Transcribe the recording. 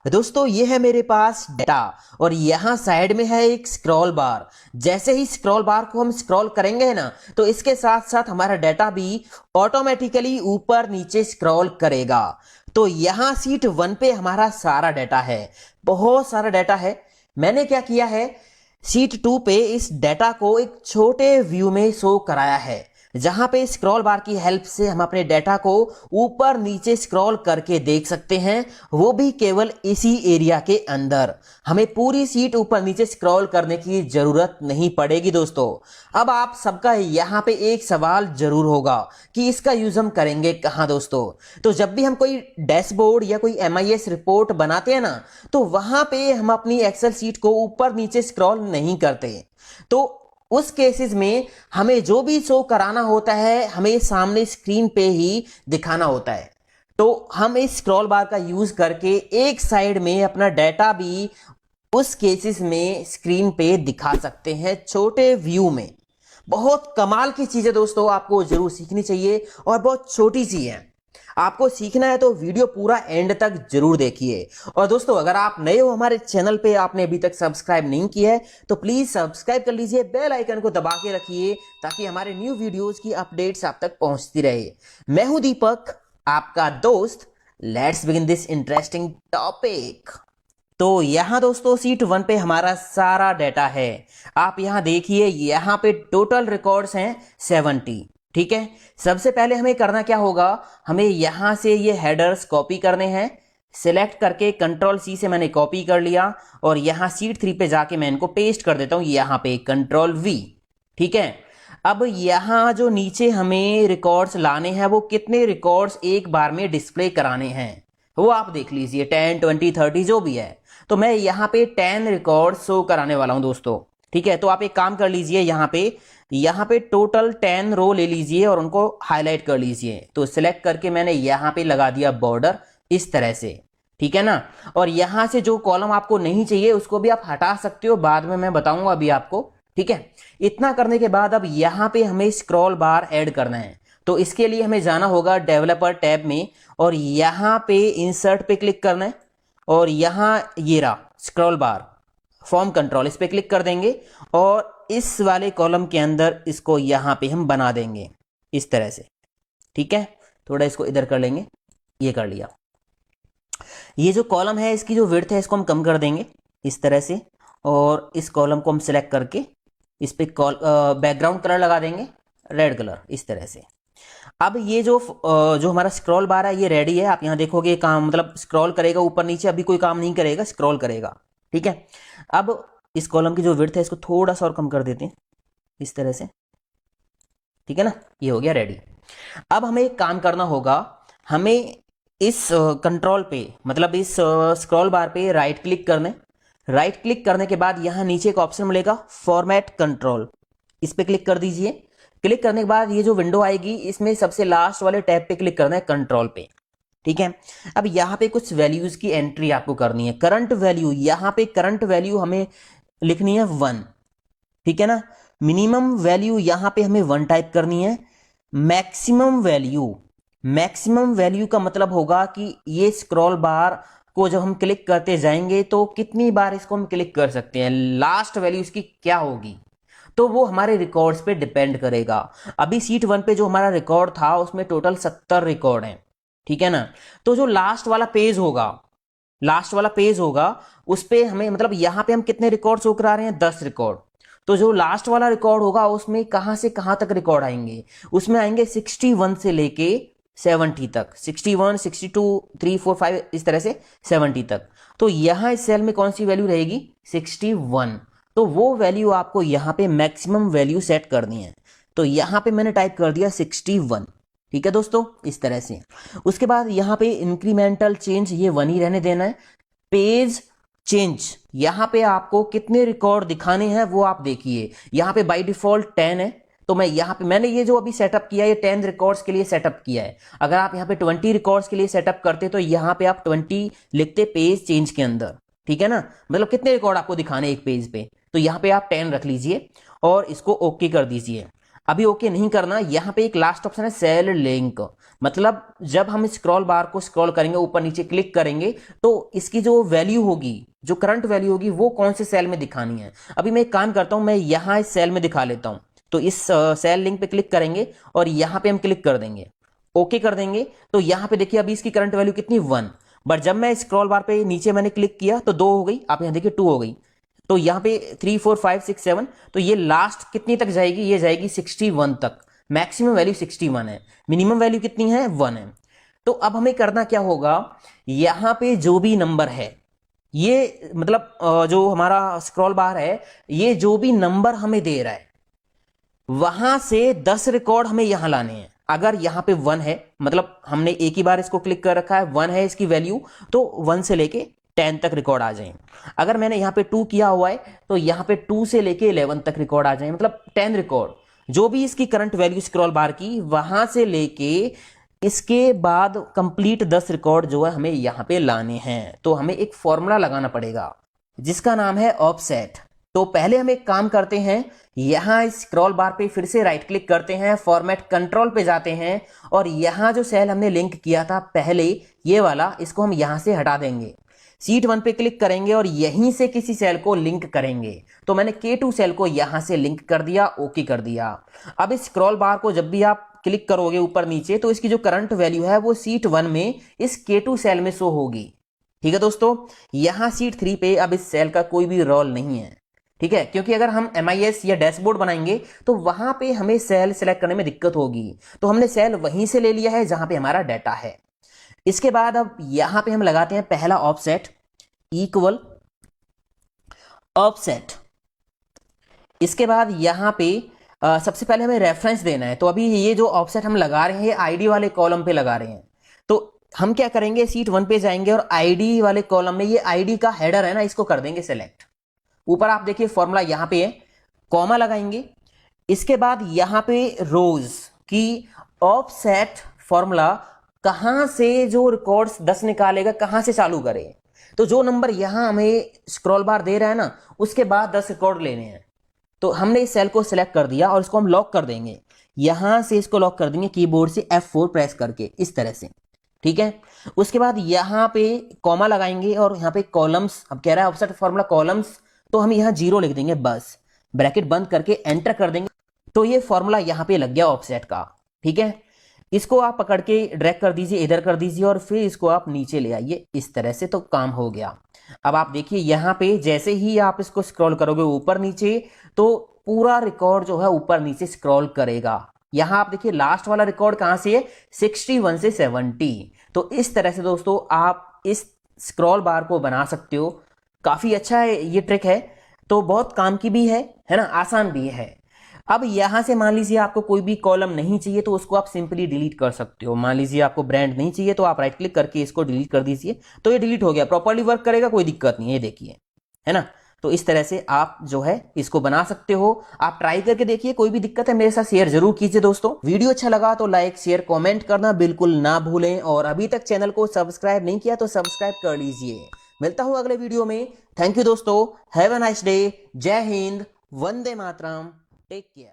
दोस्तों ये है मेरे पास डेटा और यहाँ साइड में है एक स्क्रॉल बार। जैसे ही स्क्रॉल बार को हम स्क्रॉल करेंगे ना तो इसके साथ साथ हमारा डेटा भी ऑटोमेटिकली ऊपर नीचे स्क्रॉल करेगा। तो यहाँ सीट 1 पे हमारा सारा डेटा है, बहुत सारा डेटा है। मैंने क्या किया है, सीट 2 पे इस डेटा को एक छोटे व्यू में शो कराया है, जहां पे स्क्रॉल बार की हेल्प से हम अपने डेटा को ऊपर नीचे स्क्रॉल करके देख सकते हैं, वो भी केवल इसी एरिया के अंदर। हमें पूरी सीट ऊपर नीचे स्क्रॉल करने की जरूरत नहीं पड़ेगी। दोस्तों अब आप सबका यहाँ पे एक सवाल जरूर होगा कि इसका यूज हम करेंगे कहाँ। दोस्तों तो जब भी हम कोई डैशबोर्ड या कोई MIS रिपोर्ट बनाते हैं ना, तो वहां पे हम अपनी एक्सेल सीट को ऊपर नीचे स्क्रॉल नहीं करते। तो उस केसेस में हमें जो भी शो कराना होता है हमें सामने स्क्रीन पे ही दिखाना होता है। तो हम इस स्क्रॉल बार का यूज करके एक साइड में अपना डेटा भी उस केसेस में स्क्रीन पे दिखा सकते हैं, छोटे व्यू में। बहुत कमाल की चीज है दोस्तों, आपको जरूर सीखनी चाहिए और बहुत छोटी सी है। आपको सीखना है तो वीडियो पूरा एंड तक जरूर देखिए। और दोस्तों अगर आप नए हो हमारे चैनल पे, आपने अभी तक सब्सक्राइब नहीं किया है तो प्लीज सब्सक्राइब कर लीजिए, बेल आइकन को दबा के रखिए ताकि हमारे न्यू वीडियोस की अपडेट्स आप तक पहुंचती रहे। मैं हूं दीपक, आपका दोस्त। Let's begin this interesting topic. तो यहां दोस्तों सीट 1 पे हमारा सारा डेटा है। आप यहां देखिए, यहां पे टोटल रिकॉर्ड्स हैं 70। ठीक है, सबसे पहले हमें करना क्या होगा, हमें यहां से ये हेडर्स कॉपी करने हैं। सिलेक्ट करके Ctrl+C से मैंने कॉपी कर लिया और यहां सीट 3 पे जाके मैं इनको पेस्ट कर देता हूं, यहां पे Ctrl+V। ठीक है, अब यहां जो नीचे हमें रिकॉर्ड्स लाने हैं, वो कितने रिकॉर्ड्स एक बार में डिस्प्ले कराने हैं वो आप देख लीजिए, 10, 20, 30 जो भी है। तो मैं यहाँ पे 10 रिकॉर्ड शो कराने वाला हूं दोस्तों। ठीक है, तो आप एक काम कर लीजिए, यहाँ पे टोटल 10 रो ले लीजिए और उनको हाईलाइट कर लीजिए। तो सिलेक्ट करके मैंने यहाँ पे लगा दिया बॉर्डर इस तरह से। ठीक है ना, और यहाँ से जो कॉलम आपको नहीं चाहिए उसको भी आप हटा सकते हो, बाद में मैं बताऊंगा अभी आपको। ठीक है, इतना करने के बाद अब यहाँ पे हमें स्क्रॉल बार ऐड करना है। तो इसके लिए हमें जाना होगा डेवलपर टैब में और यहाँ पे इंसर्ट पे क्लिक करना है और यहाँ ये रहा स्क्रॉल बार फॉर्म कंट्रोल, इस पे क्लिक कर देंगे और इस वाले कॉलम के अंदर इसको यहाँ पे हम बना देंगे इस तरह से। ठीक है, थोड़ा इसको इधर कर लेंगे, ये कर लिया। ये जो कॉलम है इसकी जो विड्थ है इसको हम कम कर देंगे इस तरह से और इस कॉलम को हम सिलेक्ट करके इस पे बैकग्राउंड कलर लगा देंगे रेड कलर इस तरह से। अब ये जो हमारा स्क्रॉल बार है ये रेडी है। आप यहाँ देखोगे काम मतलब स्क्रॉल करेगा ऊपर नीचे, अभी कोई काम नहीं करेगा, स्क्रॉल करेगा। ठीक है, अब इस कॉलम की जो विड्थ है इसको थोड़ा सा और कम कर देते हैं इस तरह से। ठीक है ना, ये हो गया रेडी। अब हमें एक काम करना होगा, हमें इस कंट्रोल पे मतलब इस स्क्रॉल बार पे राइट क्लिक करना है। राइट क्लिक करने के बाद यहाँ नीचे एक ऑप्शन मिलेगा फॉर्मेट कंट्रोल, इस पे क्लिक कर दीजिए। क्लिक करने के बाद ये जो विंडो आएगी इसमें सबसे लास्ट वाले टैब पे क्लिक करना है कंट्रोल पे। ठीक है, अब यहाँ पे कुछ वैल्यूज की एंट्री आपको करनी है। करंट वैल्यू, यहाँ पे करंट वैल्यू हमें लिखनी है 1। ठीक है ना, मिनिमम वैल्यू यहाँ पे हमें 1 टाइप करनी है। मैक्सिमम वैल्यू का मतलब होगा कि ये स्क्रॉल बार को जब हम क्लिक करते जाएंगे तो कितनी बार इसको हम क्लिक कर सकते हैं, लास्ट वैल्यू इसकी क्या होगी, तो वो हमारे रिकॉर्ड्स पे डिपेंड करेगा। अभी सीट 1 पे जो हमारा रिकॉर्ड था उसमें टोटल 70 रिकॉर्ड हैं। ठीक है ना, तो जो लास्ट वाला पेज होगा उस पे हमें मतलब यहाँ पे हम कितने रिकॉर्ड शो करा रहे हैं, 10 रिकॉर्ड। तो जो लास्ट वाला रिकॉर्ड होगा उसमें कहां से कहां तक रिकॉर्ड आएंगे, उसमें आएंगे 61 से लेके 70 तक, 61, 62, 3, 4, 5 इस तरह से 70 तक। तो यहां इस सेल में कौन सी वैल्यू रहेगी, 61। तो वो वैल्यू आपको यहाँ पे मैक्सिमम वैल्यू सेट करनी है। तो यहाँ पे मैंने टाइप कर दिया 61। ठीक है दोस्तों, इस तरह से। उसके बाद यहाँ पे इंक्रीमेंटल चेंज ये 1 ही रहने देना है। पेज चेंज, यहाँ पे आपको कितने रिकॉर्ड दिखाने हैं वो आप देखिए। यहाँ पे बाय डिफॉल्ट 10 है, तो मैं यहाँ पे मैंने ये जो अभी सेटअप किया है ये 10 रिकॉर्ड्स के लिए सेटअप किया है। अगर आप यहाँ पे 20 रिकॉर्ड्स के लिए सेटअप करते तो यहाँ पे आप 20 लिखते पेज चेंज के अंदर। ठीक है ना, मतलब कितने रिकॉर्ड आपको दिखाने एक पेज पे, तो यहाँ पे आप 10 रख लीजिए और इसको ओके कर दीजिए। अभी ओके नहीं करना, यहाँ पे एक लास्ट ऑप्शन है सेल लिंक, मतलब जब हम स्क्रॉल बार को स्क्रॉल करेंगे ऊपर नीचे क्लिक करेंगे तो इसकी जो वैल्यू होगी, जो करंट वैल्यू होगी वो कौन से सेल में दिखानी है। अभी मैं एक काम करता हूं, मैं यहाँ इस सेल में दिखा लेता हूं। तो इस सेल लिंक पे क्लिक करेंगे और यहाँ पे हम क्लिक कर देंगे, ओके कर देंगे। तो यहाँ पे देखिए अभी इसकी करंट वैल्यू कितनी 1, बट जब मैं स्क्रॉल बार पे नीचे मैंने क्लिक किया तो 2 हो गई, आप यहाँ देखिए 2 हो गई। तो यहाँ पे 3 4 5 6 7, तो ये लास्ट कितनी तक जाएगी, ये जाएगी 61 तक। मैक्सिमम वैल्यू 61 है, मिनिमम वैल्यू कितनी है 1 है। तो अब हमें करना क्या होगा, यहाँ पे जो भी नंबर है, ये मतलब जो हमारा स्क्रॉल बार है, ये जो भी नंबर हमें दे रहा है वहां से 10 रिकॉर्ड हमें यहां लाने हैं। अगर यहां पे 1 है, मतलब हमने एक ही बार इसको क्लिक कर रखा है, 1 है इसकी वैल्यू, तो 1 से लेके 10 तक रिकॉर्ड आ जाए। अगर मैंने यहाँ पे 2 किया हुआ है तो यहाँ पे 2 से लेके 11 तक रिकॉर्ड आ जाए, मतलब 10 रिकॉर्ड, जो भी इसकी करंट वैल्यू स्क्रॉल बार की वहां से लेके इसके बाद कंप्लीट 10 रिकॉर्ड जो है हमें यहाँ पे लाने हैं। तो हमें एक फॉर्मूला लगाना पड़ेगा जिसका नाम है ऑफसेट। तो पहले हम एक काम करते हैं, यहां स्क्रॉल बार पे फिर से राइट क्लिक करते हैं, फॉर्मेट कंट्रोल पे जाते हैं और यहां जो सेल हमने लिंक किया था पहले, ये वाला, इसको हम यहां से हटा देंगे। सीट 1 पे क्लिक करेंगे और यहीं से किसी सेल को लिंक करेंगे। तो मैंने K2 सेल को यहां से लिंक कर दिया, ओके कर दिया। अब इस स्क्रॉल बार को जब भी आप क्लिक करोगे ऊपर नीचे तो इसकी जो करंट वैल्यू है वो सीट 1 में इस K2 सेल में शो होगी। ठीक है दोस्तों, यहां सीट 3 पे अब इस सेल का कोई भी रोल नहीं है, ठीक है, क्योंकि अगर हम MIS या डैशबोर्ड बनाएंगे तो वहां पे हमें सेल सेलेक्ट करने में दिक्कत होगी। तो हमने सेल वहीं से ले लिया है जहां पे हमारा डाटा है। इसके बाद अब यहां पे हम लगाते हैं पहला ऑफसेट इक्वल ऑफसेट। इसके बाद यहां पे सबसे पहले हमें रेफरेंस देना है। तो अभी ये जो ऑफसेट हम लगा रहे हैं ये आईडी वाले कॉलम पे लगा रहे हैं। तो हम क्या करेंगे, सीट 1 पे जाएंगे और आईडी वाले कॉलम में ये आईडी का हेडर है ना, इसको कर देंगे सेलेक्ट। ऊपर आप देखिए फॉर्मूला यहां पे है, कॉमा लगाएंगे। इसके बाद यहां पे रोज की ऑफसेट फॉर्मूला कहां से जो रिकॉर्ड्स 10 निकालेगा, कहां से चालू करे। तो जो नंबर यहां हमें स्क्रॉल बार दे रहा है ना, उसके बाद 10 रिकॉर्ड लेने हैं। तो हमने इस सेल को सिलेक्ट कर दिया और इसको हम लॉक कर देंगे, यहां से इसको लॉक कर देंगे कीबोर्ड से F4 प्रेस करके, इस तरह से। ठीक है, उसके बाद यहां पे कॉमा लगाएंगे और यहां पे कॉलम्स, अब कह रहा है ऑफसेट फॉर्मूला कॉलम्स, तो हम यहां 0 लिख देंगे बस, ब्रैकेट बंद करके एंटर कर देंगे। तो ये फॉर्मूला यहां पे लग गया ऑफसेट का। ठीक है, इसको आप पकड़ के ड्रैग कर दीजिए, इधर कर दीजिए और फिर इसको आप नीचे ले आइए, इस तरह से, तो काम हो गया। अब आप देखिए यहां पे जैसे ही आप इसको स्क्रॉल करोगे ऊपर नीचे तो पूरा रिकॉर्ड जो है ऊपर नीचे स्क्रॉल करेगा। यहां आप देखिए लास्ट वाला रिकॉर्ड कहां से है, 61 से 70। तो इस तरह से दोस्तों आप इस स्क्रॉल बार को बना सकते हो। काफी अच्छा है ये ट्रिक है, तो बहुत काम की भी है ना, आसान भी है। अब यहां से मान लीजिए आपको कोई भी कॉलम नहीं चाहिए तो उसको आप सिंपली डिलीट कर सकते हो। मान लीजिए आपको ब्रांड नहीं चाहिए तो आप राइट क्लिक करके इसको डिलीट कर दीजिए, तो ये डिलीट हो गया, प्रॉपर्ली वर्क करेगा, कोई दिक्कत नहीं है, ये देखिए, है ना। तो इस तरह से आप जो है इसको बना सकते हो। आप ट्राई करके देखिए, कोई भी दिक्कत है मेरे साथ शेयर जरूर कीजिए दोस्तों। वीडियो अच्छा लगा तो लाइक शेयर कमेंट करना बिल्कुल ना भूलें, और अभी तक चैनल को सब्सक्राइब नहीं किया तो सब्सक्राइब कर लीजिए। मिलता हूं अगले वीडियो में। थैंक यू दोस्तों, हैव अ नाइस डे, जय हिंद, वंदे मातरम, टेक केयर।